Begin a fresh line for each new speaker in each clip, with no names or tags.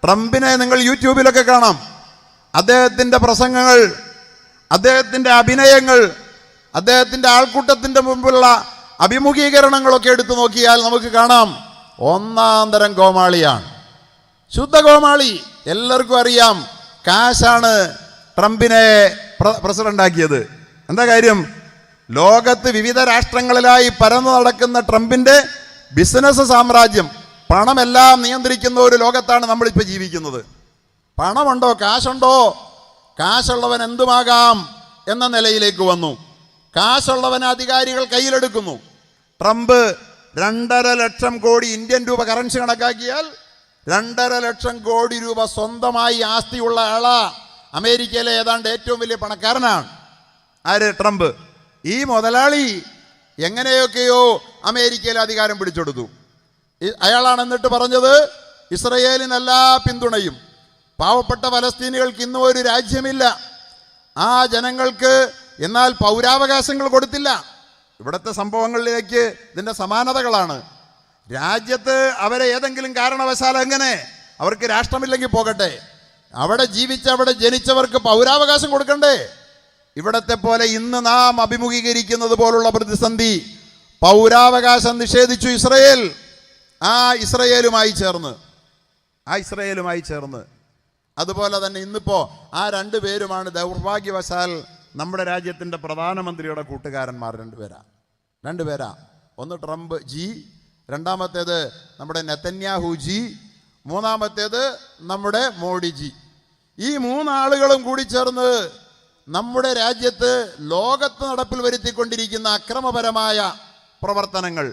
ട്രംപിനെ നിങ്ങൾ യൂട്യൂബിലൊക്കെ കാണാം. അദ്ദേഹത്തിൻ്റെ പ്രസംഗങ്ങൾ, അദ്ദേഹത്തിൻ്റെ അഭിനയങ്ങൾ, അദ്ദേഹത്തിൻ്റെ ആൾക്കൂട്ടത്തിൻ്റെ മുമ്പിലുള്ള അഭിമുഖീകരണങ്ങളൊക്കെ എടുത്തു നോക്കിയാൽ നമുക്ക് കാണാം ഒന്നാം തരം കോമാളിയാണ്, ശുദ്ധ കോമാളി. എല്ലാവർക്കും അറിയാം കാശാണ് ട്രംപിനെ പ്രസിഡന്റാക്കിയത്. എന്താ കാര്യം? ലോകത്ത് വിവിധ രാഷ്ട്രങ്ങളിലായി പരന്നു നടക്കുന്ന ട്രംപിൻ്റെ ബിസിനസ് സാമ്രാജ്യം, പണമെല്ലാം നിയന്ത്രിക്കുന്ന ഒരു ലോകത്താണ് നമ്മളിപ്പോൾ ജീവിക്കുന്നത്. പണമുണ്ടോ, കാശുണ്ടോ, കാശുള്ളവൻ എന്തുമാകാം എന്ന നിലയിലേക്ക് വന്നു. കാശുള്ളവൻ അധികാരികൾ കയ്യിലെടുക്കുന്നു. ട്രംപ് 2.5 ലക്ഷം കോടി ഇന്ത്യൻ രൂപ കറൻസി കണക്കാക്കിയാൽ 2.5 ലക്ഷം കോടി രൂപ സ്വന്തമായി ആസ്തിയുള്ള ആളാ. അമേരിക്കയിലെ ഏതാണ്ട് ഏറ്റവും വലിയ പണക്കാരനാണ്. ആര്? ട്രംപ്. ഈ മുതലാളി എങ്ങനെയൊക്കെയോ അമേരിക്കയിൽ അധികാരം പിടിച്ചെടുത്തു. അയാളാണ് എന്നിട്ട് പറഞ്ഞത് ഇസ്രയേലിന് എല്ലാ പിന്തുണയും. പാവപ്പെട്ട ഫലസ്തീനികൾക്ക് ഇന്നും ഒരു രാജ്യമില്ല. ആ ജനങ്ങൾക്ക് എന്നാൽ പൗരാവകാശങ്ങൾ കൊടുത്തില്ല. ഇവിടുത്തെ സംഭവങ്ങളിലേക്ക് ഇതിൻ്റെ സമാനതകളാണ്. രാജ്യത്ത് അവരെ ഏതെങ്കിലും കാരണവശാൽ എങ്ങനെ, അവർക്ക് രാഷ്ട്രമില്ലെങ്കിൽ പോകട്ടെ, അവിടെ അവിടെ ജനിച്ചവർക്ക് പൗരാവകാശം കൊടുക്കണ്ടേ? ഇവിടത്തെ പോലെ ഇന്ന് നാം അഭിമുഖീകരിക്കുന്നത് പോലുള്ള പ്രതിസന്ധി. പൗരാവകാശം നിഷേധിച്ചു ഇസ്രയേൽ. ആ ഇസ്രയേലുമായി ചേർന്ന് അതുപോലെ തന്നെ ഇന്നിപ്പോൾ ആ 2 പേരുമാണ് ദൗർഭാഗ്യവശാൽ നമ്മുടെ രാജ്യത്തിൻ്റെ പ്രധാനമന്ത്രിയുടെ കൂട്ടുകാരന്മാർ. 2 പേരാ. ഒന്ന് ട്രംപ് ജി, രണ്ടാമത്തേത് നമ്മുടെ നെതന്യാഹു ജി, മൂന്നാമത്തേത് നമ്മുടെ മോഡി ജി. ഈ 3 ആളുകളും കൂടി ചേർന്ന് നമ്മുടെ രാജ്യത്ത് ലോകത്ത് നടപ്പിൽ വരുത്തിക്കൊണ്ടിരിക്കുന്ന അക്രമപരമായ പ്രവർത്തനങ്ങൾ,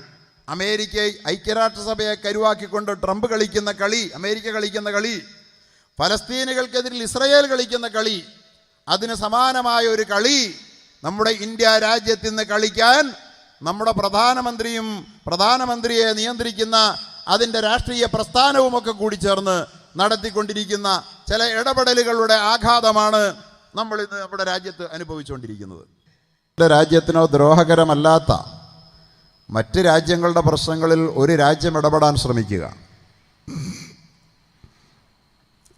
ഐക്യരാഷ്ട്രസഭയെ കരുവാക്കിക്കൊണ്ട് ട്രംപ് കളിക്കുന്ന കളി, അമേരിക്ക കളിക്കുന്ന കളി, ഫലസ്തീനുകൾക്കെതിരിൽ ഇസ്രയേൽ കളിക്കുന്ന കളി, അതിന് സമാനമായ ഒരു കളി നമ്മുടെ ഇന്ത്യ രാജ്യത്ത് നിന്ന് കളിക്കാൻ നമ്മുടെ പ്രധാനമന്ത്രിയെ നിയന്ത്രിക്കുന്ന അതിൻ്റെ രാഷ്ട്രീയ പ്രസ്ഥാനവുമൊക്കെ കൂടി ചേർന്ന് നടത്തിക്കൊണ്ടിരിക്കുന്ന ചില ഇടപെടലുകളുടെ ആഘാതമാണ് നമ്മൾ ഇന്ന് നമ്മുടെ രാജ്യത്ത് അനുഭവിച്ചുകൊണ്ടിരിക്കുന്നത്. രാജ്യത്തിനോ ദ്രോഹകരമല്ലാത്ത മറ്റ് രാജ്യങ്ങളുടെ പ്രശ്നങ്ങളിൽ ഒരു രാജ്യം ഇടപെടാൻ ശ്രമിക്കുക,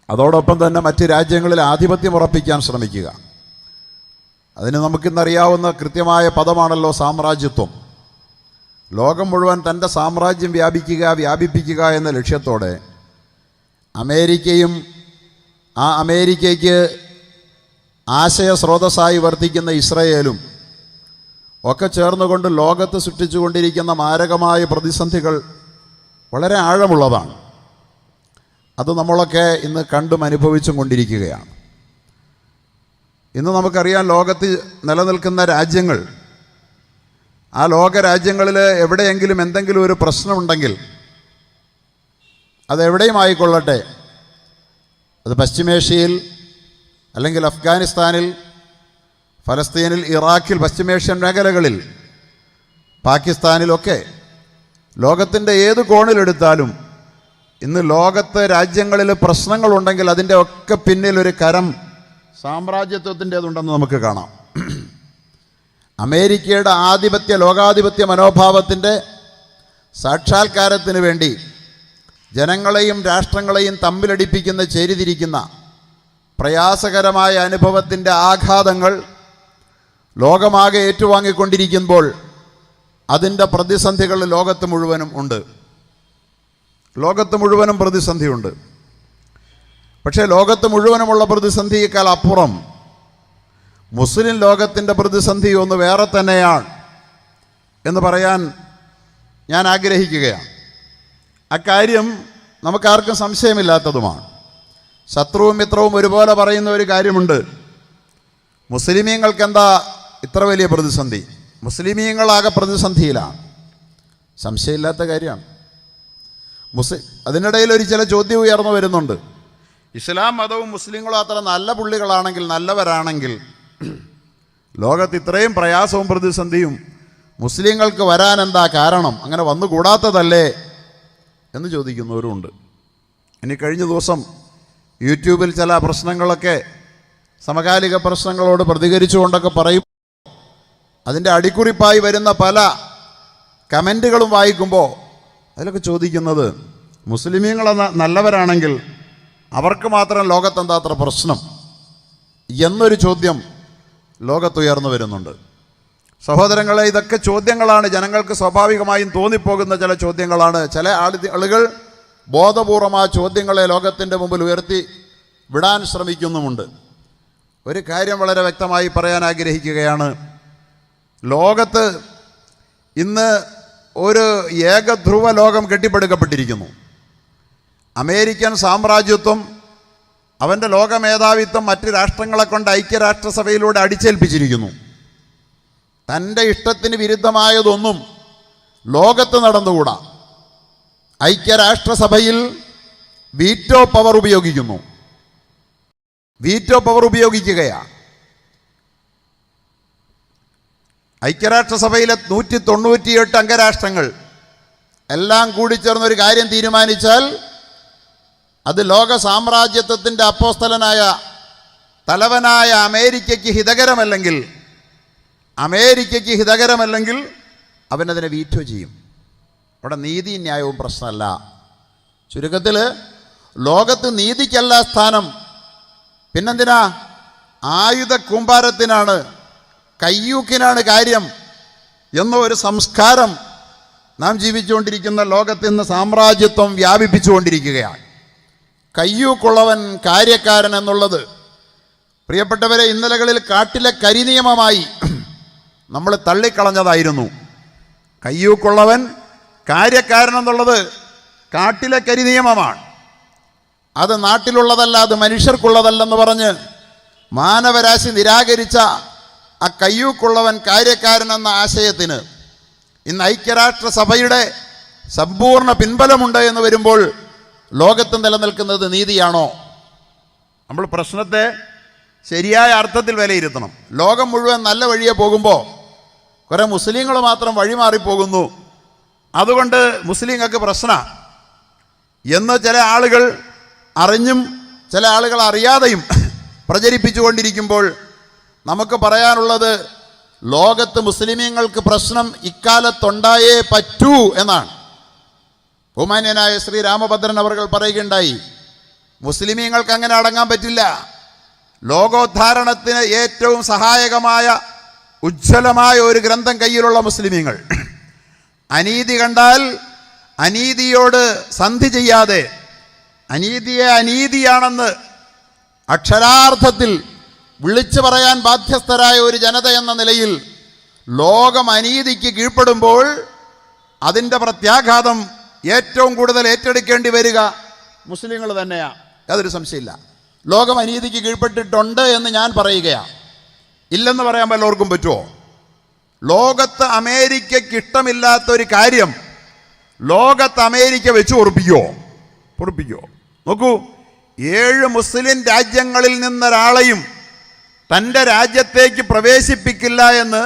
അതോടൊപ്പം തന്നെ മറ്റ് രാജ്യങ്ങളിൽ ആധിപത്യം ഉറപ്പിക്കാൻ ശ്രമിക്കുക. അതിന് നമുക്കിന്നറിയാവുന്ന കൃത്യമായ പദമാണല്ലോ സാമ്രാജ്യത്വം. ലോകം മുഴുവൻ തൻ്റെ സാമ്രാജ്യം വ്യാപിപ്പിക്കുക എന്ന ലക്ഷ്യത്തോടെ അമേരിക്കയും ആ അമേരിക്കയ്ക്ക് ആശയസ്രോതസ്സായി വർത്തിക്കുന്ന ഇസ്രയേലും ഒക്കെ ചേർന്നുകൊണ്ട് ലോകത്ത് സൃഷ്ടിച്ചുകൊണ്ടിരിക്കുന്ന മാരകമായ പ്രതിസന്ധികൾ വളരെ ആഴമുള്ളതാണ്. അത് നമ്മളൊക്കെ ഇന്ന് കണ്ടും അനുഭവിച്ചും കൊണ്ടിരിക്കുകയാണ്. ഇന്ന് നമുക്കറിയാം ലോകത്ത് നിലനിൽക്കുന്ന രാജ്യങ്ങൾ, ആ ലോകരാജ്യങ്ങളിൽ എവിടെയെങ്കിലും എന്തെങ്കിലും ഒരു പ്രശ്നമുണ്ടെങ്കിൽ അതെവിടെയും ആയിക്കൊള്ളട്ടെ, അത് പശ്ചിമേഷ്യയിൽ അല്ലെങ്കിൽ അഫ്ഗാനിസ്ഥാനിൽ, ഫലസ്തീനിൽ, ഇറാഖിൽ, പശ്ചിമേഷ്യൻ മേഖലകളിൽ, പാകിസ്ഥാനിലൊക്കെ, ലോകത്തിൻ്റെ ഏത് കോണിലെടുത്താലും ഇന്ന് ലോകത്ത് രാജ്യങ്ങളിൽ പ്രശ്നങ്ങളുണ്ടെങ്കിൽ അതിൻ്റെ ഒക്കെ പിന്നിൽ ഒരു കരം സാമ്രാജ്യത്വത്തിൻ്റേതുണ്ടെന്ന് നമുക്ക് കാണാം. അമേരിക്കയുടെ ലോകാധിപത്യ മനോഭാവത്തിൻ്റെ സാക്ഷാത്കാരത്തിന് വേണ്ടി ജനങ്ങളെയും രാഷ്ട്രങ്ങളെയും തമ്മിലടിപ്പിക്കുന്ന, ചേരിതിരിക്കുന്ന പ്രയാസകരമായ അനുഭവത്തിൻ്റെ ആഘാതങ്ങൾ ലോകമാകെ ഏറ്റുവാങ്ങിക്കൊണ്ടിരിക്കുമ്പോൾ അതിൻ്റെ പ്രതിസന്ധികൾ ലോകത്ത് മുഴുവനും പ്രതിസന്ധിയുണ്ട്. പക്ഷേ ലോകത്ത് മുഴുവനുമുള്ള പ്രതിസന്ധിയേക്കാൾ അപ്പുറം മുസ്ലിം ലോകത്തിൻ്റെ പ്രതിസന്ധി ഒന്ന് വേറെ തന്നെയാണ് എന്ന് പറയാൻ ഞാൻ ആഗ്രഹിക്കുകയാണ്. അക്കാര്യം നമുക്കാർക്കും സംശയമില്ലാത്തതുമാണ്. ശത്രുവും മിത്രവും ഒരുപോലെ പറയുന്ന ഒരു കാര്യമുണ്ട്. മുസ്ലിമീങ്ങൾക്ക് എന്താ ഇത്ര വലിയ പ്രതിസന്ധി? മുസ്ലിമീങ്ങളാകെ പ്രതിസന്ധിയിലാണ്. സംശയമില്ലാത്ത കാര്യമാണ്. അതിനിടയിൽ ചില ചോദ്യം ഉയർന്നു വരുന്നുണ്ട്. ഇസ്ലാം മതവും മുസ്ലിങ്ങളും അത്ര നല്ല പുള്ളികളാണെങ്കിൽ, നല്ലവരാണെങ്കിൽ ലോകത്ത് ഇത്രയും പ്രയാസവും പ്രതിസന്ധിയും മുസ്ലിങ്ങൾക്ക് വരാൻ എന്താ കാരണം? അങ്ങനെ വന്നുകൂടാത്തതല്ലേ എന്ന് ചോദിക്കുന്നവരുമുണ്ട്. ഇനി കഴിഞ്ഞ ദിവസം യൂട്യൂബിൽ ചില പ്രശ്നങ്ങളൊക്കെ, സമകാലിക പ്രശ്നങ്ങളോട് പ്രതികരിച്ചുകൊണ്ടൊക്കെ പറയും. അതിൻ്റെ അടിക്കുറിപ്പായി വരുന്ന പല കമൻറ്റുകളും വായിക്കുമ്പോൾ അതിലൊക്കെ ചോദിക്കുന്നത്, മുസ്ലിമീങ്ങൾ നല്ലവരാണെങ്കിൽ അവർക്ക് മാത്രം ലോകത്തെന്താ അത്ര പ്രശ്നം എന്നൊരു ചോദ്യം ലോകത്തുയർന്നു വരുന്നുണ്ട്. സഹോദരങ്ങളെ, ഇതൊക്കെ ചോദ്യങ്ങളാണ്, ജനങ്ങൾക്ക് സ്വാഭാവികമായും തോന്നിപ്പോകുന്ന ചില ചോദ്യങ്ങളാണ്. ചില ആളുകൾ ബോധപൂർവം ആ ചോദ്യങ്ങളെ ലോകത്തിൻ്റെ മുമ്പിൽ ഉയർത്തി വിടാൻ ശ്രമിക്കുന്നുമുണ്ട്. ഒരു കാര്യം വളരെ വ്യക്തമായി പറയാൻ ആഗ്രഹിക്കുകയാണ്. ലോകത്ത് ഇന്ന് ഒരു ഏകധ്രുവ ലോകം കെട്ടിപ്പടുക്കപ്പെട്ടിരിക്കുന്നു. അമേരിക്കൻ സാമ്രാജ്യത്വം അവൻ്റെ ലോകമേധാവിത്വം മറ്റ് രാഷ്ട്രങ്ങളെ കൊണ്ട് ഐക്യരാഷ്ട്രസഭയിലൂടെ അടിച്ചേൽപ്പിച്ചിരിക്കുന്നു. തൻ്റെ ഇഷ്ടത്തിന് വിരുദ്ധമായതൊന്നും ലോകത്ത് നടന്നുകൂടാ. ഐക്യരാഷ്ട്രസഭയിൽ വീറ്റോ പവർ ഉപയോഗിക്കുന്നു. വീറ്റോ പവർ ഉപയോഗിക്കുകയാണ്. ഐക്യരാഷ്ട്രസഭയിലെ 198 അംഗരാഷ്ട്രങ്ങൾ എല്ലാം കൂടി ചേർന്നൊരു കാര്യം തീരുമാനിച്ചാൽ അത് ലോക സാമ്രാജ്യത്വത്തിൻ്റെ അപ്പോസ്തലനായ തലവനായ അമേരിക്കയ്ക്ക് ഹിതകരമല്ലെങ്കിൽ അവനതിനെ വീറ്റോ ചെയ്യും. അവിടെ നീതി ന്യായവും പ്രശ്നമല്ല. ചുരുക്കത്തിൽ ലോകത്ത് നീതിക്കല്ല സ്ഥാനം, പിന്നെന്തിനാ? ആയുധ കൂമ്പാരത്തിനാണ്, കയ്യൂക്കിനാണ് കാര്യം എന്ന ഒരു സംസ്കാരം നാം ജീവിച്ചുകൊണ്ടിരിക്കുന്ന ലോകത്ത് ഇന്ന് സാമ്രാജ്യത്വം വ്യാപിപ്പിച്ചുകൊണ്ടിരിക്കുകയാണ്. കയ്യൂക്കുള്ളവൻ കാര്യക്കാരൻ എന്നുള്ളത്, പ്രിയപ്പെട്ടവരെ, ഇന്നലകളിൽ കാട്ടിലെ കരിനിയമമായി നമ്മൾ തള്ളിക്കളഞ്ഞതായിരുന്നു. കയ്യൂക്കുള്ളവൻ കാര്യക്കാരൻ എന്നുള്ളത് കാട്ടിലെ കരിനിയമമാണ്. അത് നാട്ടിലുള്ളതല്ല, അത് മനുഷ്യർക്കുള്ളതല്ലെന്ന് പറഞ്ഞ് മാനവരാശി നിരാകരിച്ച ആ കയ്യൂക്കുള്ളവൻ കാര്യക്കാരൻ എന്ന ആശയത്തിന് ഇന്ന് ഐക്യരാഷ്ട്രസഭയുടെ സമ്പൂർണ്ണ പിൻബലമുണ്ട് എന്ന് വരുമ്പോൾ ലോകത്ത് നിലനിൽക്കുന്നത് നീതിയാണോ? നമ്മൾ പ്രശ്നത്തെ ശരിയായ അർത്ഥത്തിൽ വിലയിരുത്തണം. ലോകം മുഴുവൻ നല്ല വഴിയെ പോകുമ്പോൾ കുറേ മുസ്ലിങ്ങൾ മാത്രം വഴിമാറിപ്പോകുന്നു, അതുകൊണ്ട് മുസ്ലിങ്ങൾക്ക് പ്രശ്നമാണ് എന്ന് ചില ആളുകൾ അറിഞ്ഞും ചില ആളുകൾ അറിയാതെയും പ്രചരിപ്പിച്ചുകൊണ്ടിരിക്കുമ്പോൾ നമുക്ക് പറയാനുള്ളത്, ലോകത്ത് മുസ്ലിമീങ്ങൾക്ക് പ്രശ്നം ഇക്കാലത്തുണ്ടായേ പറ്റൂ എന്നാണ്. ബഹുമാന്യനായ ശ്രീ രാമഭദ്രൻ അവർകൾ പറയുകയുണ്ടായി, മുസ്ലിമീങ്ങൾക്ക് അങ്ങനെ അടങ്ങാൻ പറ്റില്ല. ലോകോദ്ധാരണത്തിന് ഏറ്റവും സഹായകമായ ഉജ്ജ്വലമായ ഒരു ഗ്രന്ഥം കയ്യിലുള്ള മുസ്ലിമീങ്ങൾ അനീതി കണ്ടാൽ അനീതിയോട് സന്ധി ചെയ്യാതെ അനീതിയെ അനീതിയാണെന്ന് അക്ഷരാർത്ഥത്തിൽ വിളിച്ചു പറയാൻ ബാധ്യസ്ഥരായ ഒരു ജനത എന്ന നിലയിൽ ലോകം അനീതിക്ക് കീഴ്പ്പെടുമ്പോൾ അതിൻ്റെ പ്രത്യാഘാതം ഏറ്റവും കൂടുതൽ ഏറ്റെടുക്കേണ്ടി വരിക മുസ്ലിങ്ങൾ തന്നെയാണ്. യാതൊരു സംശയമില്ല. ലോകം അനീതിക്ക് കീഴ്പ്പെട്ടിട്ടുണ്ട് എന്ന് ഞാൻ പറയുകയാണ്. ഇല്ലെന്ന് പറയാൻ വല്ലവർക്കും പറ്റുമോ? ലോകത്ത് അമേരിക്കയ്ക്ക് ഇഷ്ടമില്ലാത്തൊരു കാര്യം ലോകത്ത് അമേരിക്ക വെച്ച് പൊറുപ്പിക്കുമോ? നോക്കൂ, 7 മുസ്ലിം രാജ്യങ്ങളിൽ നിന്നൊരാളെയും തൻ്റെ രാജ്യത്തേക്ക് പ്രവേശിപ്പിക്കില്ല എന്ന്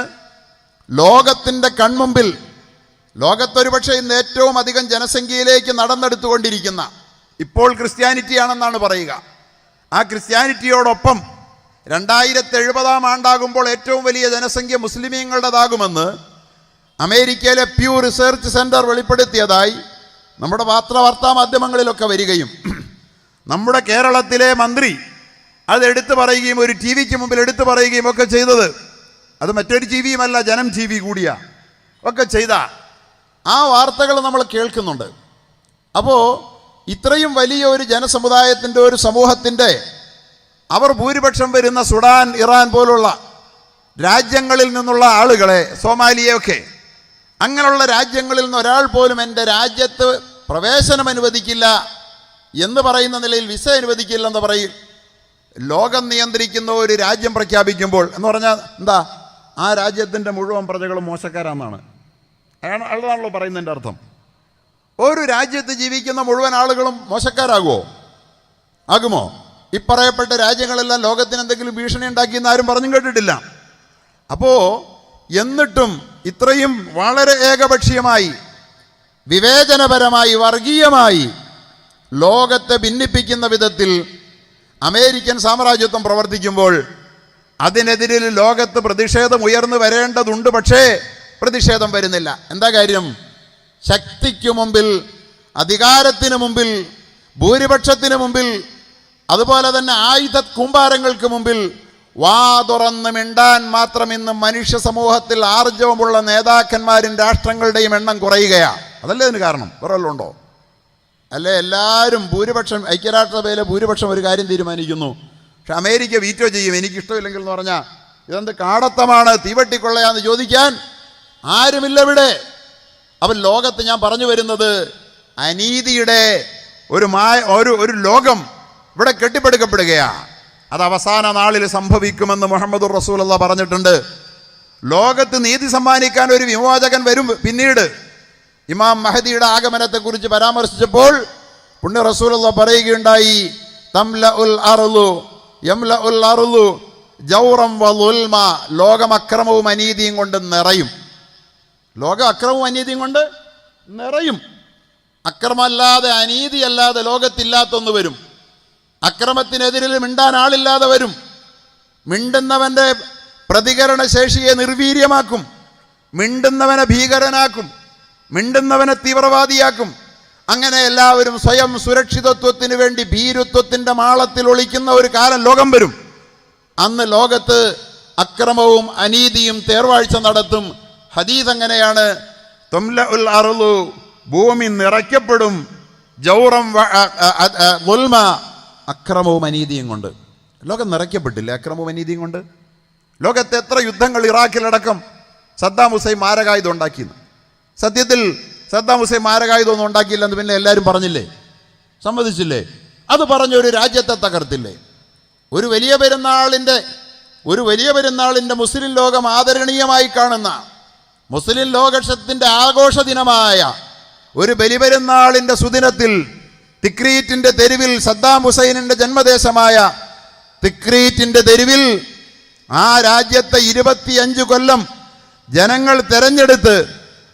ലോകത്തിൻ്റെ കൺമുമ്പിൽ, ലോകത്തൊരു പക്ഷേ ഇന്ന് ഏറ്റവും അധികം ജനസംഖ്യയിലേക്ക് നടന്നെടുത്തുകൊണ്ടിരിക്കുന്ന, ഇപ്പോൾ ക്രിസ്ത്യാനിറ്റിയാണെന്നാണ് പറയുക, ആ ക്രിസ്ത്യാനിറ്റിയോടൊപ്പം 2070 ആണ്ടാകുമ്പോൾ ഏറ്റവും വലിയ ജനസംഖ്യ മുസ്ലിമീങ്ങളുടേതാകുമെന്ന് അമേരിക്കയിലെ പ്യൂ റിസർച്ച് സെൻറ്റർ വെളിപ്പെടുത്തിയതായി നമ്മുടെ വാർത്താ മാധ്യമങ്ങളിലൊക്കെ വരികയും നമ്മുടെ കേരളത്തിലെ മന്ത്രി അത് എടുത്തു പറയുകയും ഒരു ടി വിക്ക് മുമ്പിൽ എടുത്തു പറയുകയും ഒക്കെ ചെയ്തത്, അത് മറ്റൊരു ടി വിയുമല്ല, ജനം ടി വി കൂടിയാ ഒക്കെ ചെയ്ത ആ വാർത്തകൾ നമ്മൾ കേൾക്കുന്നുണ്ട്. അപ്പോൾ ഇത്രയും വലിയ ഒരു ജനസമുദായത്തിൻ്റെ, ഒരു സമൂഹത്തിൻ്റെ, അവർ ഭൂരിപക്ഷം വരുന്ന സുഡാൻ, ഇറാൻ പോലുള്ള രാജ്യങ്ങളിൽ നിന്നുള്ള ആളുകളെ, സോമാലിയൊക്കെ, അങ്ങനെയുള്ള രാജ്യങ്ങളിൽ നിന്ന് ഒരാൾ പോലും എൻ്റെ രാജ്യത്ത് പ്രവേശനം അനുവദിക്കില്ല എന്ന് പറയുന്ന നിലയിൽ വിസ അനുവദിക്കില്ലെന്ന് പറയും ലോകം നിയന്ത്രിക്കുന്ന ഒരു രാജ്യം പ്രഖ്യാപിക്കുമ്പോൾ, എന്ന് പറഞ്ഞാൽ എന്താ, ആ രാജ്യത്തിൻ്റെ മുഴുവൻ പ്രജകളും മോശക്കാരാണെന്നാണ്, അതാണല്ലോ പറയുന്നതിൻ്റെ അർത്ഥം. ഒരു രാജ്യത്ത് ജീവിക്കുന്ന മുഴുവൻ ആളുകളും മോശക്കാരാകുമോ? ആകുമോ? ഇപ്പറയപ്പെട്ട രാജ്യങ്ങളെല്ലാം ലോകത്തിന് എന്തെങ്കിലും ഭീഷണി ഉണ്ടാക്കിയെന്ന് ആരും പറഞ്ഞും കേട്ടിട്ടില്ല. അപ്പോൾ എന്നിട്ടും ഇത്രയും വളരെ ഏകപക്ഷീയമായി, വിവേചനപരമായി, വർഗീയമായി ലോകത്തെ ഭിന്നിപ്പിക്കുന്ന വിധത്തിൽ അമേരിക്കൻ സാമ്രാജ്യത്വം പ്രവർത്തിക്കുമ്പോൾ അതിനെതിരിൽ ലോകത്ത് പ്രതിഷേധം ഉയർന്നു വരേണ്ടതുണ്ട്. പക്ഷേ പ്രതിഷേധം വരുന്നില്ല. എന്താ കാര്യം? ശക്തിക്കു മുമ്പിൽ അധികാരത്തിന് മുമ്പിൽ, ഭൂരിപക്ഷത്തിന് മുമ്പിൽ, അതുപോലെ തന്നെ ആയുധ കൂമ്പാരങ്ങൾക്ക് മുമ്പിൽ വാ തുറന്ന് മിണ്ടാൻ മാത്രം ഇന്ന് മനുഷ്യ സമൂഹത്തിൽ ആർജവമുള്ള നേതാക്കന്മാരും രാഷ്ട്രങ്ങളുടെയും എണ്ണം കുറയുകയാണ്. അതല്ലേ ഇതിന് കാരണം? വേറെ വല്ലതും ഉണ്ടോ? അല്ലേ എല്ലാവരും ഭൂരിപക്ഷം, ഐക്യരാഷ്ട്രസഭയിലെ ഭൂരിപക്ഷം ഒരു കാര്യം തീരുമാനിക്കുന്നു, പക്ഷെ അമേരിക്ക വീറ്റോ ചെയ്യും എനിക്കിഷ്ടമില്ലെങ്കിൽ എന്ന് പറഞ്ഞാൽ ഇതെന്ത് കാടത്തമാണ്, തീവട്ടിക്കൊള്ളയാന്ന് ചോദിക്കാൻ ആരുമില്ല ഇവിടെ. അവൻ ലോകത്ത് ഞാൻ പറഞ്ഞു വരുന്നത് അനീതിയുടെ ഒരു ലോകം ഇവിടെ കെട്ടിപ്പടുക്കപ്പെടുകയാണ്. അത് അവസാന നാളിൽ സംഭവിക്കുമെന്ന് മുഹമ്മദുർ റസൂലുള്ളാഹി പറഞ്ഞിട്ടുണ്ട്. ലോകത്ത് നീതി സമ്മാനിക്കാൻ ഒരു വിമോചകൻ വരും. പിന്നീട് ഇമാം മഹദിയുടെ ആഗമനത്തെക്കുറിച്ച് പരാമർശിച്ചപ്പോൾ പുണ്യ റസൂലുള്ളാഹി പറയുകയുണ്ടായി, തംലഉൽ അർളു യംലഉൽ അർളു ജൗറം വളുൽമ, ലോകം അക്രമവും അനീതിയും കൊണ്ട് നിറയും. ലോകം അക്രമവും അനീതിയും കൊണ്ട് നിറയും. അക്രമമല്ലാതെ അനീതിയല്ലാതെ ലോകത്തില്ലാത്തൊന്ന് വരും. അക്രമത്തിനെതിരിൽ മിണ്ടാൻ ആളില്ലാതെ വരും. മിണ്ടുന്നവൻ്റെ പ്രതികരണ ശേഷിയെ നിർവീര്യമാക്കും, മിണ്ടുന്നവനെ ഭീകരനാക്കും, മിണ്ടുന്നവനെ തീവ്രവാദിയാക്കും. അങ്ങനെ എല്ലാവരും സ്വയം സുരക്ഷിതത്വത്തിന് വേണ്ടി ഭീരുത്വത്തിൻ്റെ മാളത്തിൽ ഒളിക്കുന്ന ഒരു കാലം ലോകം വരും. അന്ന് ലോകത്ത് അക്രമവും അനീതിയും തേർവാഴ്ച നടത്തും. ഹദീസ് അങ്ങനെയാണ്, തുംലഉൽ അർളു, ഭൂമി നിറയ്ക്കപ്പെടും, ജൗറം ളുൽമ, അക്രമവും അനീതിയും കൊണ്ട്. ലോകം നിറയ്ക്കപ്പെട്ടില്ല അക്രമവും അനീതിയും കൊണ്ട്. ലോകത്തെ എത്ര യുദ്ധങ്ങൾ, ഇറാഖിലടക്കം സദ്ദാം ഹുസൈൻ മാരകായുധം ഉണ്ടാക്കിയെന്ന്. സത്യത്തിൽ സദ്ദാം ഹുസൈൻ മാരകായുധമൊന്നും ഉണ്ടാക്കിയില്ലെന്ന് പിന്നെ എല്ലാവരും പറഞ്ഞില്ലേ, സമ്മതിച്ചില്ലേ? അത് പറഞ്ഞ ഒരു രാജ്യത്തെ തകർത്തില്ലേ? ഒരു വലിയ പെരുന്നാളിൻ്റെ മുസ്ലിം ലോകം ആദരണീയമായി കാണുന്ന, മുസ്ലിം ലോകത്തിൻ്റെ ആഘോഷ ദിനമായ ഒരു ബലിപെരുന്നാളിൻ്റെ സുദിനത്തിൽ തിക്രീറ്റിൻ്റെ തെരുവിൽ, സദ്ദാം ഹുസൈനിൻ്റെ ജന്മദേശമായ തിക്രീറ്റിൻ്റെ തെരുവിൽ ആ രാജ്യത്തെ 25 കൊല്ലം ജനങ്ങൾ തെരഞ്ഞെടുത്ത്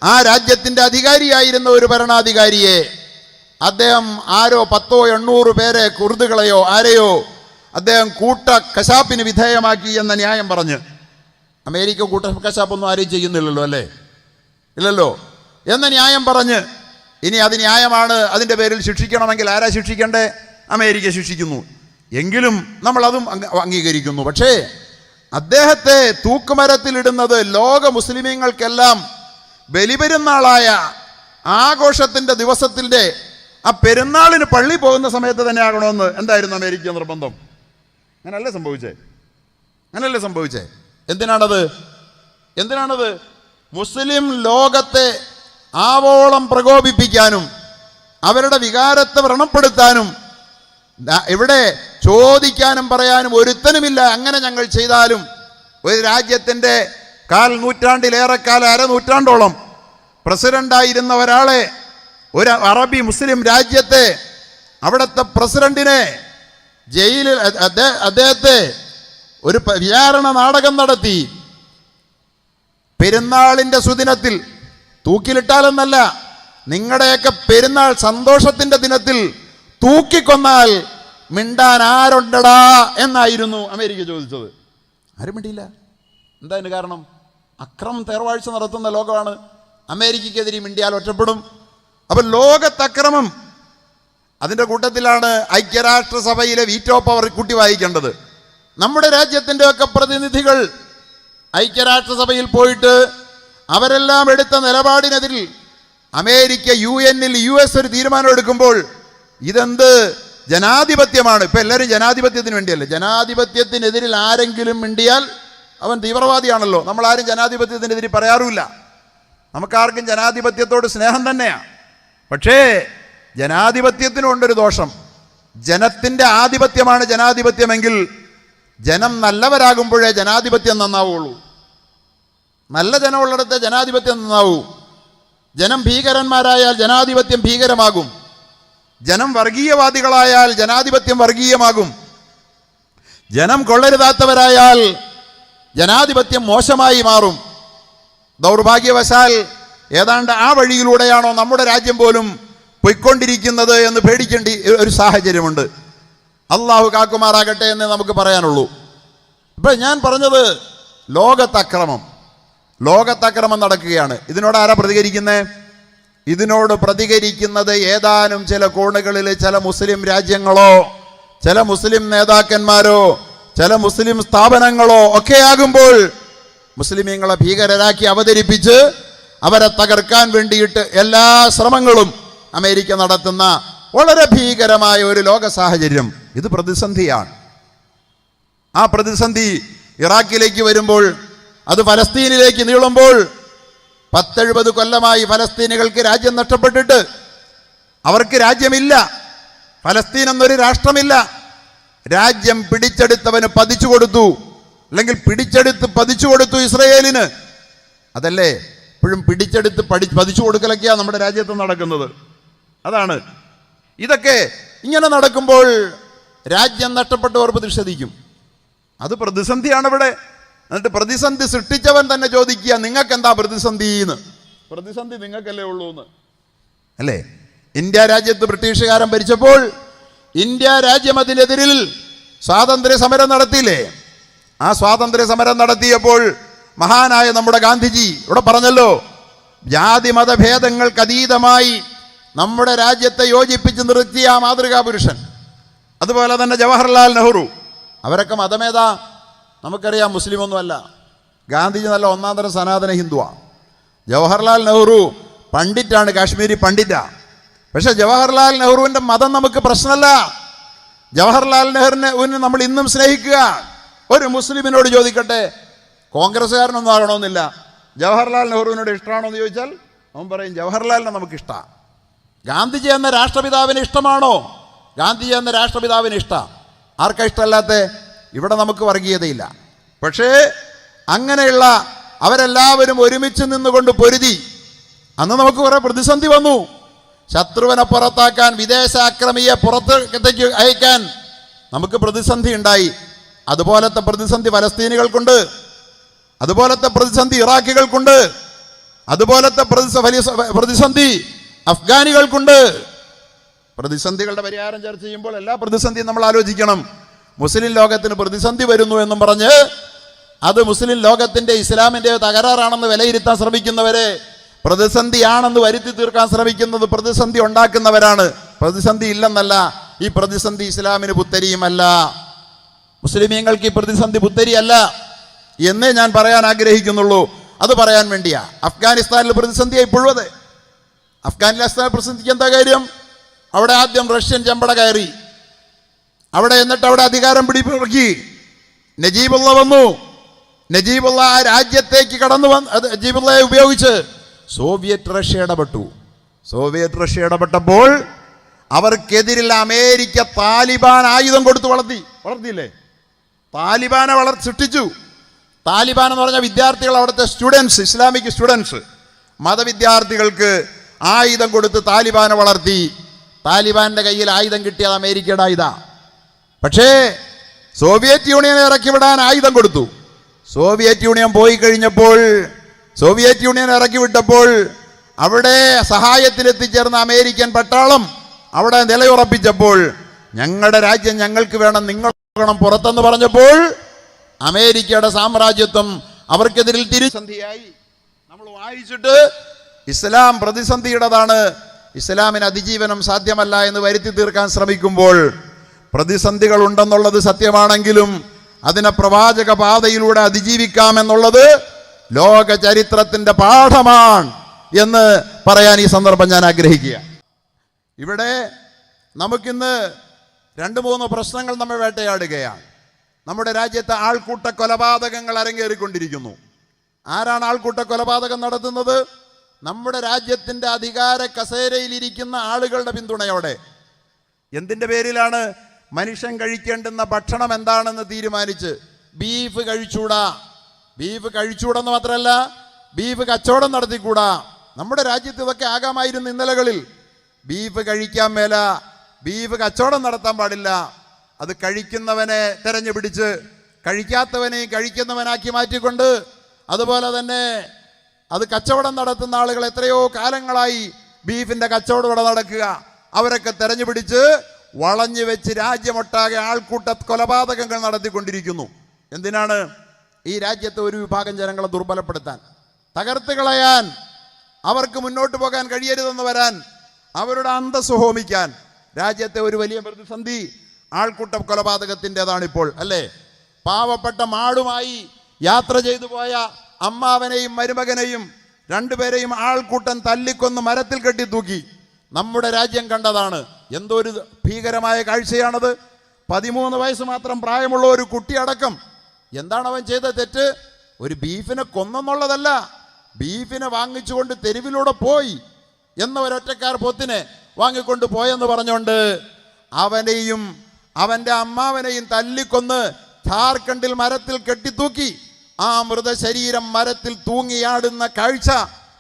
ആ രാജ്യത്തിൻ്റെ അധികാരിയായിരുന്ന ഒരു ഭരണാധികാരിയെ, അദ്ദേഹം ആരോ 10-800 പേരെ, കുർദുകളെയോ ആരെയോ അദ്ദേഹം കൂട്ട കശാപ്പിന് വിധേയമാക്കി എന്ന ന്യായം പറഞ്ഞ്, അമേരിക്ക കൂട്ട കശാപ്പൊന്നും ആരെയും ചെയ്യുന്നില്ലല്ലോ, അല്ലേ? ഇല്ലല്ലോ. എന്ന ന്യായം പറഞ്ഞ്, ഇനി അത് ന്യായമാണ്, അതിൻ്റെ പേരിൽ ശിക്ഷിക്കണമെങ്കിൽ ആരാ ശിക്ഷിക്കണ്ടേ? അമേരിക്ക ശിക്ഷിക്കുന്നു. എങ്കിലും നമ്മളതും അംഗീകരിക്കുന്നു. പക്ഷേ അദ്ദേഹത്തെ തൂക്കുമരത്തിലിടുന്നത് ലോക മുസ്ലിമീങ്ങൾക്കെല്ലാം ബലിപെരുന്നാളായ ആഘോഷത്തിൻ്റെ ദിവസത്തിൻ്റെ ആ പെരുന്നാളിന് പള്ളി പോകുന്ന സമയത്ത് തന്നെ ആകണമെന്ന് എന്തായിരുന്നു അമേരിക്ക നിർബന്ധം? അങ്ങനല്ലേ സംഭവിച്ചേ? എന്തിനാണത്? മുസ്ലിം ലോകത്തെ ആവോളം പ്രകോപിപ്പിക്കാനും അവരുടെ വികാരത്തെ വ്രണപ്പെടുത്താനും ഇവിടെ ചോദിക്കാനും പറയാനും ഒരുത്തനുമില്ല. അങ്ങനെ ഞങ്ങൾ ചെയ്താലും ഒരു രാജ്യത്തിൻ്റെ 1/4 നൂറ്റാണ്ടിലേറെക്കാലം, അരനൂറ്റാണ്ടോളം പ്രസിഡൻ്റായിരുന്ന ഒരാളെ, ഒരു അറബി മുസ്ലിം രാജ്യത്തെ അവിടുത്തെ പ്രസിഡന്റിനെ ജയിലിൽ, അദ്ദേഹത്തെ ഒരു വിചാരണ നാടകം നടത്തി പെരുന്നാളിൻ്റെ സുദിനത്തിൽ തൂക്കിലിട്ടാലെന്നല്ല, നിങ്ങളുടെയൊക്കെ പെരുന്നാൾ സന്തോഷത്തിൻ്റെ ദിനത്തിൽ തൂക്കിക്കൊന്നാൽ മിണ്ടാൻ ആരുണ്ടടാ എന്നായിരുന്നു അമേരിക്ക ചോദിച്ചത്. ആരും മിണ്ടിയില്ല. എന്താ അതിന് കാരണം? അക്രമം തേർവാഴ്ച നടത്തുന്ന ലോകമാണ്. അമേരിക്കയ്ക്കെതിരെ മിണ്ടിയാൽ ഒറ്റപ്പെടും. അപ്പം ലോകത്തക്രമം, അതിൻ്റെ കൂട്ടത്തിലാണ് ഐക്യരാഷ്ട്രസഭയിലെ വീറ്റോ പവർ കൂട്ടി വായിക്കേണ്ടത്. നമ്മുടെ രാജ്യത്തിൻ്റെ ഒക്കെ പ്രതിനിധികൾ ഐക്യരാഷ്ട്രസഭയിൽ പോയിട്ട് അവരെല്ലാം എടുത്ത നിലപാടിനെതിരിൽ അമേരിക്ക UN-ൽ US ഒരു തീരുമാനം എടുക്കുമ്പോൾ ഇതെന്ത് ജനാധിപത്യമാണ്? ഇപ്പം എല്ലാവരും ജനാധിപത്യത്തിന് വേണ്ടിയല്ലേ? ജനാധിപത്യത്തിനെതിരിൽ ആരെങ്കിലും മിണ്ടിയാൽ അവൻ തീവ്രവാദിയാണല്ലോ. നമ്മളാരും ജനാധിപത്യത്തിനെതിരെ പറയാറുമില്ല. നമുക്കാർക്കും ജനാധിപത്യത്തോട് സ്നേഹം തന്നെയാണ്. പക്ഷേ ജനാധിപത്യത്തിനുണ്ടൊരു ദോഷം. ജനത്തിൻ്റെ ആധിപത്യമാണ് ജനാധിപത്യമെങ്കിൽ ജനം നല്ലവരാകുമ്പോഴേ ജനാധിപത്യം നന്നാവുള്ളൂ. നല്ല ജനമുള്ളിടത്തെ ജനാധിപത്യം നന്നാവൂ. ജനം ഭീകരന്മാരായാൽ ജനാധിപത്യം ഭീകരമാകും. ജനം വർഗീയവാദികളായാൽ ജനാധിപത്യം വർഗീയമാകും. ജനം കൊള്ളരുതാത്തവരായാൽ ജനാധിപത്യം മോശമായി മാറും. ദൗർഭാഗ്യവശാൽ ഏതാണ്ട് ആ വഴിയിലൂടെയാണോ നമ്മുടെ രാജ്യം പോലും പൊയ്ക്കൊണ്ടിരിക്കുന്നത് എന്ന് പേടിക്കേണ്ട ഒരു സാഹചര്യമുണ്ട്. അള്ളാഹു കാക്കുമാറാകട്ടെ എന്ന് നമുക്ക് പറയാനുള്ളൂ. ഇപ്പം ഞാൻ പറഞ്ഞത് ലോകത്തക്രമം നടക്കുകയാണ്. ഇതിനോട് ആരാ പ്രതികരിക്കുന്നത്? ഇതിനോട് പ്രതികരിക്കുന്നത് ഏതാനും ചില കോണുകളിൽ ചില മുസ്ലിം രാജ്യങ്ങളോ ചില മുസ്ലിം നേതാക്കന്മാരോ ചില മുസ്ലിം സ്ഥാപനങ്ങളോ ഒക്കെയാകുമ്പോൾ മുസ്ലിമീങ്ങളെ ഭീകരരാക്കി അവതരിപ്പിച്ച് അവരെ തകർക്കാൻ വേണ്ടിയിട്ട് എല്ലാ ശ്രമങ്ങളും അമേരിക്ക നടത്തുന്ന വളരെ ഭീകരമായ ഒരു ലോക സാഹചര്യം. ഇത് പ്രതിസന്ധിയാണ്. ആ പ്രതിസന്ധി ഇറാഖിലേക്ക് വരുമ്പോൾ, അത് ഫലസ്തീനിലേക്ക് നീളുമ്പോൾ, 70 കൊല്ലമായി ഫലസ്തീനികൾക്ക് രാജ്യം നഷ്ടപ്പെട്ടിട്ട് അവർക്ക് രാജ്യമില്ല. ഫലസ്തീൻ എന്നൊരു രാഷ്ട്രമില്ല. രാജ്യം പിടിച്ചെടുത്തവന് പതിച്ചു കൊടുത്തു, അല്ലെങ്കിൽ പതിച്ചു കൊടുത്തു ഇസ്രയേലിന്. അതല്ലേ ഇപ്പോഴും പിടിച്ചെടുത്ത് പതിച്ചു കൊടുക്കലൊക്കെയാണ് നമ്മുടെ രാജ്യത്ത് നടക്കുന്നത്. അതാണ് ഇതൊക്കെ. ഇങ്ങനെ നടക്കുമ്പോൾ രാജ്യം നഷ്ടപ്പെട്ടവർ പ്രതിഷേധിക്കും. അത് പ്രതിസന്ധിയാണ് ഇവിടെ. എന്നിട്ട് പ്രതിസന്ധി സൃഷ്ടിച്ചവൻ തന്നെ ചോദിക്കുക, നിങ്ങൾക്ക് എന്താ പ്രതിസന്ധി എന്ന്. പ്രതിസന്ധി നിങ്ങൾക്കല്ലേ ഉള്ളൂ എന്ന് അല്ലേ? ഇന്ത്യ രാജ്യത്ത് ബ്രിട്ടീഷുകാരൻ ഭരിച്ചപ്പോൾ ഇന്ത്യ രാജ്യം അതിനെതിരിൽ സ്വാതന്ത്ര്യ സമരം നടത്തിയില്ലേ? ആ സ്വാതന്ത്ര്യ സമരം നടത്തിയപ്പോൾ മഹാനായ നമ്മുടെ ഗാന്ധിജി ഇവിടെ പറഞ്ഞല്ലോ, ജാതി മതഭേദങ്ങൾക്ക് അതീതമായി നമ്മുടെ രാജ്യത്തെ യോജിപ്പിച്ച് നിർത്തിയ ആ മാതൃകാ പുരുഷൻ. അതുപോലെ തന്നെ ജവഹർലാൽ നെഹ്റു. അവരൊക്കെ മതമേതാ നമുക്കറിയാം, മുസ്ലിമൊന്നുമല്ല. ഗാന്ധിജി നല്ല ഒന്നാം തരം സനാതന ഹിന്ദുവാണ്. ജവഹർലാൽ നെഹ്റു പണ്ഡിറ്റാണ്, കാശ്മീരി പണ്ഡിറ്റാ. പക്ഷെ ജവഹർലാൽ നെഹ്റുവിൻ്റെ മതം നമുക്ക് പ്രശ്നമല്ല. ജവഹർലാൽ നെഹ്റുവിനെ നമ്മൾ ഇന്നും സ്നേഹിക്കുക. ഒരു മുസ്ലിമിനോട് ചോദിക്കട്ടെ, കോൺഗ്രസ്സുകാരനൊന്നും ആകണമെന്നില്ല, ജവഹർലാൽ നെഹ്റുവിനോട് ഇഷ്ടമാണോ എന്ന് ചോദിച്ചാൽ അവൻ പറയും ജവഹർലാലിനെ നമുക്കിഷ്ടമാണ്. ഗാന്ധിജി എന്ന രാഷ്ട്രപിതാവിന് ഇഷ്ടമാണോ? ഗാന്ധിജി എന്ന രാഷ്ട്രപിതാവിന് ഇഷ്ടമാണ്. ആർക്കാ ഇഷ്ടമല്ലാത്ത? ഇവിടെ നമുക്ക് വർഗീയതയില്ല. പക്ഷേ അങ്ങനെയുള്ള അവരെല്ലാവരും ഒരുമിച്ച് നിന്നുകൊണ്ട് പൊരുതി. അന്ന് നമുക്ക് കുറേ പ്രതിസന്ധി വന്നു. ശത്രുവിനെ പുറത്താക്കാൻ, വിദേശ ആക്രമിയെ പുറത്തേക്ക് അയക്കാൻ നമുക്ക് പ്രതിസന്ധി ഉണ്ടായി. അതുപോലത്തെ പ്രതിസന്ധി ഫലസ്തീനികൾക്കുണ്ട്, അതുപോലത്തെ പ്രതിസന്ധി ഇറാഖികൾക്കുണ്ട്, അതുപോലത്തെ പ്രതിസന്ധി അഫ്ഗാനികൾക്കുണ്ട്. പ്രതിസന്ധികളുടെ പരിഹാരം ചർച്ച ചെയ്യുമ്പോൾ എല്ലാ പ്രതിസന്ധിയും നമ്മൾ ആലോചിക്കണം. മുസ്ലിം ലോകത്തിന് പ്രതിസന്ധി വരുന്നു എന്നും പറഞ്ഞ് അത് മുസ്ലിം ലോകത്തിൻ്റെ ഇസ്ലാമിൻ്റെ തകരാറാണെന്ന് വിലയിരുത്താൻ ശ്രമിക്കുന്നവരെ, പ്രതിസന്ധിയാണെന്ന് വരുത്തി തീർക്കാൻ ശ്രമിക്കുന്നത് പ്രതിസന്ധി ഉണ്ടാക്കുന്നവരാണ്. പ്രതിസന്ധി ഇല്ലെന്നല്ല, ഈ പ്രതിസന്ധി ഇസ്ലാമിന് പുത്തരിയുമല്ല, മുസ്ലിമീങ്ങൾക്ക് ഈ പ്രതിസന്ധി പുത്തരിയല്ല എന്നേ ഞാൻ പറയാൻ ആഗ്രഹിക്കുന്നുള്ളൂ. അത് പറയാൻ വേണ്ടിയാ. അഫ്ഗാനിസ്ഥാനിൽ പ്രതിസന്ധിയായി ഇപ്പോഴും അതെ. അഫ്ഗാനിസ്ഥാനിൽ പ്രതിസന്ധിക്ക് എന്താ കാര്യം? അവിടെ ആദ്യം റഷ്യൻ ചെമ്പട കയറി, എന്നിട്ട് അവിടെ അധികാരം പിടിപ്പിറക്കി. നജീബുള്ള വന്നു. നജീബുള്ള ആ രാജ്യത്തേക്ക് നജീബുള്ളയെ ഉപയോഗിച്ച് സോവിയറ്റ് റഷ്യ ഇടപെട്ടു. സോവിയറ്റ് റഷ്യ ഇടപെട്ടപ്പോൾ അവർക്കെതിരിൽ അമേരിക്ക താലിബാൻ ആയുധം കൊടുത്ത് വളർത്തിയില്ലേ? താലിബാനെ സൃഷ്ടിച്ചു. താലിബാൻ എന്ന് പറഞ്ഞ വിദ്യാർത്ഥികൾ, അവിടുത്തെ സ്റ്റുഡൻസ്, ഇസ്ലാമിക് സ്റ്റുഡൻസ്, മതവിദ്യാർത്ഥികൾക്ക് ആയുധം കൊടുത്ത് താലിബാനെ വളർത്തി. താലിബാന്റെ കയ്യിൽ ആയുധം കിട്ടിയത് അമേരിക്കയുടെ ആയുധം. പക്ഷേ സോവിയറ്റ് യൂണിയനെ ഇറക്കി വിടാൻ ആയുധം കൊടുത്തു. സോവിയറ്റ് യൂണിയൻ പോയി കഴിഞ്ഞപ്പോൾ, സോവിയറ്റ് യൂണിയൻ ഇറക്കി വിട്ടപ്പോൾ അവിടെ സഹായത്തിലെത്തിച്ചേർന്ന അമേരിക്കൻ പട്ടാളം അവിടെ നിലയുറപ്പിച്ചപ്പോൾ, ഞങ്ങളുടെ രാജ്യം ഞങ്ങൾക്ക് വേണം, നിങ്ങൾ വേണം പുറത്തെന്ന് പറഞ്ഞപ്പോൾ അമേരിക്കയുടെ സാമ്രാജ്യത്വം അവർക്കെതിരിൽ തിരിസന്ധിയായി. നമ്മൾ വായിച്ചിട്ട് ഇസ്ലാം പ്രതിസന്ധിയുടേതാണ്, ഇസ്ലാമിന് അതിജീവനം സാധ്യമല്ല എന്ന് വരുത്തി തീർക്കാൻ ശ്രമിക്കുമ്പോൾ, പ്രതിസന്ധികൾ ഉണ്ടെന്നുള്ളത് സത്യമാണെങ്കിലും അതിനെ പ്രവാചക പാതയിലൂടെ അതിജീവിക്കാമെന്നുള്ളത് ലോക ചരിത്രത്തിൻ്റെ പാഠമാണ് എന്ന് പറയാൻ ഈ സന്ദർഭം ഞാൻ ആഗ്രഹിക്കുക. ഇവിടെ നമുക്കിന്ന് 2-3 പ്രശ്നങ്ങൾ നമ്മെ വേട്ടയാടുകയാണ്. നമ്മുടെ രാജ്യത്തെ ആൾക്കൂട്ട കൊലപാതകങ്ങൾ അരങ്ങേറിക്കൊണ്ടിരിക്കുന്നു. ആരാണ് ആൾക്കൂട്ട കൊലപാതകം നടത്തുന്നത്? നമ്മുടെ രാജ്യത്തിൻ്റെ അധികാര കസേരയിലിരിക്കുന്ന ആളുകളുടെ പിന്തുണയോടെ. എന്തിൻ്റെ പേരിലാണ്? മനുഷ്യൻ കഴിക്കേണ്ടുന്ന ഭക്ഷണം എന്താണെന്ന് തീരുമാനിച്ച് ബീഫ് കഴിച്ചൂടാ. ബീഫ് കഴിച്ചൂടെന്ന് മാത്രമല്ല, ബീഫ് കച്ചവടം നടത്തിക്കൂടാ. നമ്മുടെ രാജ്യത്ത് ഇതൊക്കെ ആകാമായിരുന്നു ഇന്നലകളിൽ. ബീഫ് കഴിക്കാൻ മേല, ബീഫ് കച്ചവടം നടത്താൻ പാടില്ല. അത് കഴിക്കുന്നവനെ തെരഞ്ഞു പിടിച്ച് കഴിക്കാത്തവനെ കഴിക്കുന്നവനാക്കി മാറ്റിക്കൊണ്ട്, അതുപോലെ തന്നെ അത് കച്ചവടം നടത്തുന്ന ആളുകൾ എത്രയോ കാലങ്ങളായി ബീഫിൻ്റെ കച്ചവടം ഇവിടെ നടക്കുക. അവരൊക്കെ തെരഞ്ഞു പിടിച്ച് വളഞ്ഞു വെച്ച് രാജ്യമൊട്ടാകെ ആൾക്കൂട്ട കൊലപാതകങ്ങൾ നടത്തിക്കൊണ്ടിരിക്കുന്നു. എന്തിനാണ്? ഈ രാജ്യത്തെ ഒരു വിഭാഗം ജനങ്ങളെ ദുർബലപ്പെടുത്താൻ, തകർത്ത് കളയാൻ. അവർക്ക് മുന്നോട്ട് പോകാൻ കഴിയരുതെന്ന് വരാൻ, അവരുടെ അന്തസ്സ് ഹോമിക്കാൻ രാജ്യത്തെ ഒരു വലിയ പ്രതിസന്ധി ആൾക്കൂട്ട കൊലപാതകത്തിൻ്റെതാണിപ്പോൾ, അല്ലേ? പാവപ്പെട്ട മാടുമായി യാത്ര ചെയ്തു പോയ അമ്മാവനെയും മരുമകനെയും രണ്ടുപേരെയും ആൾക്കൂട്ടം തല്ലിക്കൊന്ന് മരത്തിൽ കെട്ടി തൂക്കി. നമ്മുടെ രാജ്യം കണ്ടതാണ്. എന്തോ ഒരു ഭീകരമായ കാഴ്ചയാണത്. 13 വയസ്സ് മാത്രം പ്രായമുള്ള ഒരു കുട്ടിയടക്കം. എന്താണ് അവൻ ചെയ്ത തെറ്റ്? ഒരു ബീഫിനെ കൊന്നെന്നുള്ളതല്ല, ബീഫിനെ വാങ്ങിച്ചുകൊണ്ട് തെരുവിലൂടെ പോയി എന്ന ഒരൊറ്റക്കാർ പോത്തിനെ വാങ്ങിക്കൊണ്ട് പോയെന്ന് പറഞ്ഞുകൊണ്ട് അവനെയും അവൻ്റെ അമ്മാവനെയും തല്ലിക്കൊന്ന് ഝാർഖണ്ഡിൽ മരത്തിൽ കെട്ടിത്തൂക്കി. ആ മൃതശരീരം മരത്തിൽ തൂങ്ങിയാടുന്ന കാഴ്ച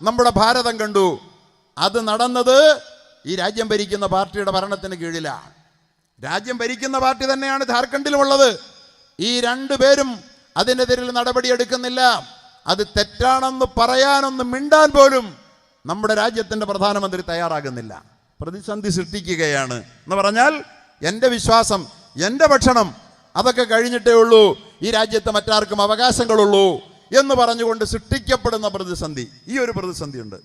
നമ്മുടെ ഭാരതം കണ്ടു. അത് നടന്നത് ഈ രാജ്യം ഭരിക്കുന്ന പാർട്ടിയുടെ ഭരണത്തിന് കീഴിലാണ്. രാജ്യം ഭരിക്കുന്ന പാർട്ടി തന്നെയാണ് ഝാർഖണ്ഡിലുമുള്ളത്. ഈ രണ്ടുപേരും അതിനെതിരിൽ നടപടിയെടുക്കുന്നില്ല. അത് തെറ്റാണെന്ന് പറയാനൊന്ന് മിണ്ടാൻ പോലും നമ്മുടെ രാജ്യത്തിൻ്റെ പ്രധാനമന്ത്രി തയ്യാറാകുന്നില്ല. പ്രതിസന്ധി സൃഷ്ടിക്കുകയാണ് എന്ന് പറഞ്ഞാൽ എൻ്റെ വിശ്വാസം, എൻ്റെ ഭക്ഷണം അതൊക്കെ കഴിഞ്ഞിട്ടേ ഉള്ളൂ ഈ രാജ്യത്ത് മറ്റാർക്കും അവകാശങ്ങളുള്ളൂ എന്ന് പറഞ്ഞുകൊണ്ട് സൃഷ്ടിക്കപ്പെടുന്ന പ്രതിസന്ധി. ഈ ഒരു പ്രതിസന്ധിയുണ്ട്.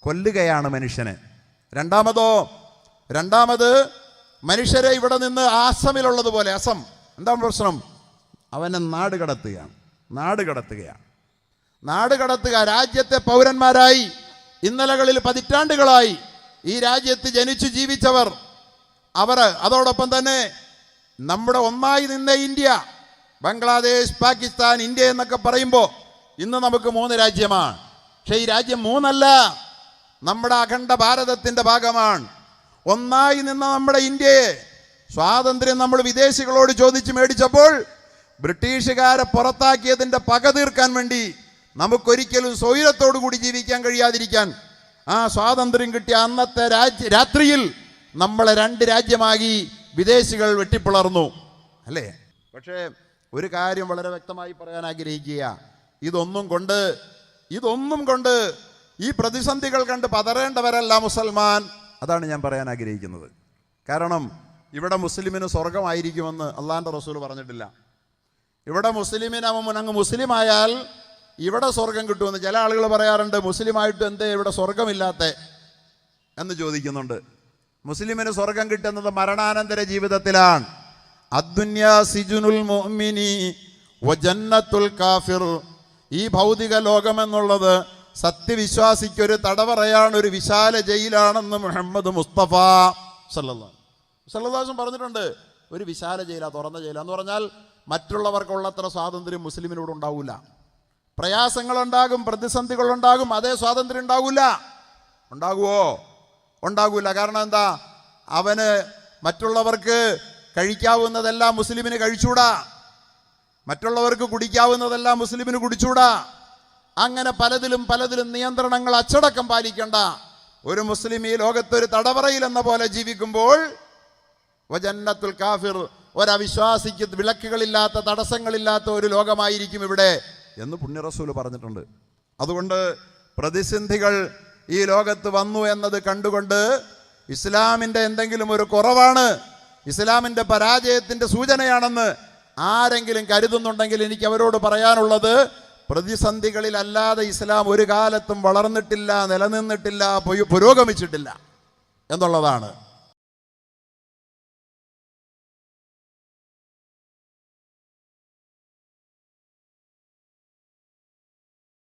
കൊല്ലുകയാണ് മനുഷ്യനെ. രണ്ടാമത് മനുഷ്യരെ ഇവിടെ നിന്ന് ആസമിലുള്ളതുപോലെ, അസം എന്താണ് പ്രശ്നം? അവനെ നാട് കടത്തുക. രാജ്യത്തെ പൗരന്മാരായി ഇന്നലകളിൽ പതിറ്റാണ്ടുകളായി ഈ രാജ്യത്ത് ജനിച്ചു ജീവിച്ചവർ, അതോടൊപ്പം തന്നെ നമ്മുടെ ഒന്നായി നിന്ന ഇന്ത്യ, ബംഗ്ലാദേശ്, പാകിസ്ഥാൻ, ഇന്ത്യ എന്നൊക്കെ പറയുമ്പോൾ ഇന്ന് നമുക്ക് 3 രാജ്യമാണ്. പക്ഷേ ഈ രാജ്യം 3 അല്ല, നമ്മുടെ അഖണ്ഡ ഭാരതത്തിൻ്റെ ഭാഗമാണ്. ഒന്നായി നിന്ന നമ്മുടെ ഇന്ത്യയെ സ്വാതന്ത്ര്യം നമ്മൾ വിദേശികളോട് ചോദിച്ച് മേടിച്ചപ്പോൾ ബ്രിട്ടീഷുകാരെ പുറത്താക്കിയതിൻ്റെ പക തീർക്കാൻ വേണ്ടി നമുക്കൊരിക്കലും സ്വൈരത്തോടു കൂടി ജീവിക്കാൻ കഴിയാതിരിക്കാൻ ആ സ്വാതന്ത്ര്യം കിട്ടിയ അന്നത്തെ രാത്രിയിൽ നമ്മളെ 2 രാജ്യമാക്കി വിദേശികൾ വെട്ടിപ്പിളർന്നു, അല്ലേ? പക്ഷേ ഒരു കാര്യം വളരെ വ്യക്തമായി പറയാൻ ആഗ്രഹിക്കുക, ഇതൊന്നും കൊണ്ട് ഈ പ്രതിസന്ധികൾ കണ്ട് പതറേണ്ടവരല്ല മുസൽമാൻ. അതാണ് ഞാൻ പറയാൻ ആഗ്രഹിക്കുന്നത്. കാരണം ഇവിടെ മുസ്ലിമിന് സ്വർഗമായിരിക്കുമെന്ന് അള്ളാൻ്റെ റസൂൽ പറഞ്ഞിട്ടില്ല. ഇവിടെ അങ്ങ് മുസ്ലിമായാൽ ഇവിടെ സ്വർഗം കിട്ടുമെന്ന് ചില ആളുകൾ പറയാറുണ്ട്. മുസ്ലിമായിട്ട് എന്തേ ഇവിടെ സ്വർഗമില്ലാത്ത എന്ന് ചോദിക്കുന്നുണ്ട്. മുസ്ലിമിന് സ്വർഗം കിട്ടുന്നത് മരണാനന്തര ജീവിതത്തിലാണ്. അദ്ദുന്യാ സിജുനുൽ മുഅ്മിനി വജന്നത്തുൽ കാഫിർ. ഈ ഭൗതിക ലോകമെന്നുള്ളത് സത്യവിശ്വാസിക്കൊരു തടവറയാണ്, ഒരു വിശാല ജയിലാണെന്ന് മുഹമ്മദ് മുസ്തഫ സല്ലല്ലാഹു അലൈഹി വസല്ലം പറഞ്ഞിട്ടുണ്ട്. ഒരു വിശാല ജയിലാ, തുറന്ന ജയില എന്ന് പറഞ്ഞാൽ മറ്റുള്ളവർക്കുള്ളത്ര സ്വാതന്ത്ര്യം മുസ്ലിമിനോട് ഉണ്ടാവില്ല. പ്രയാസങ്ങളുണ്ടാകും, പ്രതിസന്ധികളുണ്ടാകും, അതേ സ്വാതന്ത്ര്യം ഉണ്ടാകൂല. കാരണം എന്താ? അവന് മറ്റുള്ളവർക്ക് കഴിക്കാവുന്നതെല്ലാം മുസ്ലിമിന് കഴിച്ചൂടാ, മറ്റുള്ളവർക്ക് കുടിക്കാവുന്നതെല്ലാം മുസ്ലിമിന് കുടിച്ചൂടാ. അങ്ങനെ പലതിലും നിയന്ത്രണങ്ങൾ അച്ചടക്കം പാലിക്കേണ്ട ഒരു മുസ്ലിം ഈ ലോകത്തൊരു തടവറയിൽ എന്ന പോലെ ജീവിക്കുമ്പോൾ വജന്നത്തുൽ കാഫിർ, ഒരവിശ്വാസിക്ക് വിലക്കുകളില്ലാത്ത, തടസ്സങ്ങളില്ലാത്ത ഒരു ലോകമായിരിക്കും ഇവിടെ എന്ന് പുണ്യ റസൂൽ പറഞ്ഞിട്ടുണ്ട്. അതുകൊണ്ട് പ്രതിസന്ധികൾ ഈ ലോകത്ത് വന്നു എന്നത് കണ്ടുകൊണ്ട് ഇസ്ലാമിൻ്റെ എന്തെങ്കിലും ഒരു കുറവാണ്, ഇസ്ലാമിൻ്റെ പരാജയത്തിൻ്റെ സൂചനയാണെന്ന് ആരെങ്കിലും കരുതുന്നുണ്ടെങ്കിൽ എനിക്ക് അവരോട് പറയാനുള്ളത്, പ്രതിസന്ധികളിലല്ലാതെ ഇസ്ലാം ഒരു കാലത്തും വളർന്നിട്ടില്ല, നിലനിന്നിട്ടില്ല, പുരോഗമിച്ചിട്ടില്ല എന്നുള്ളതാണ്.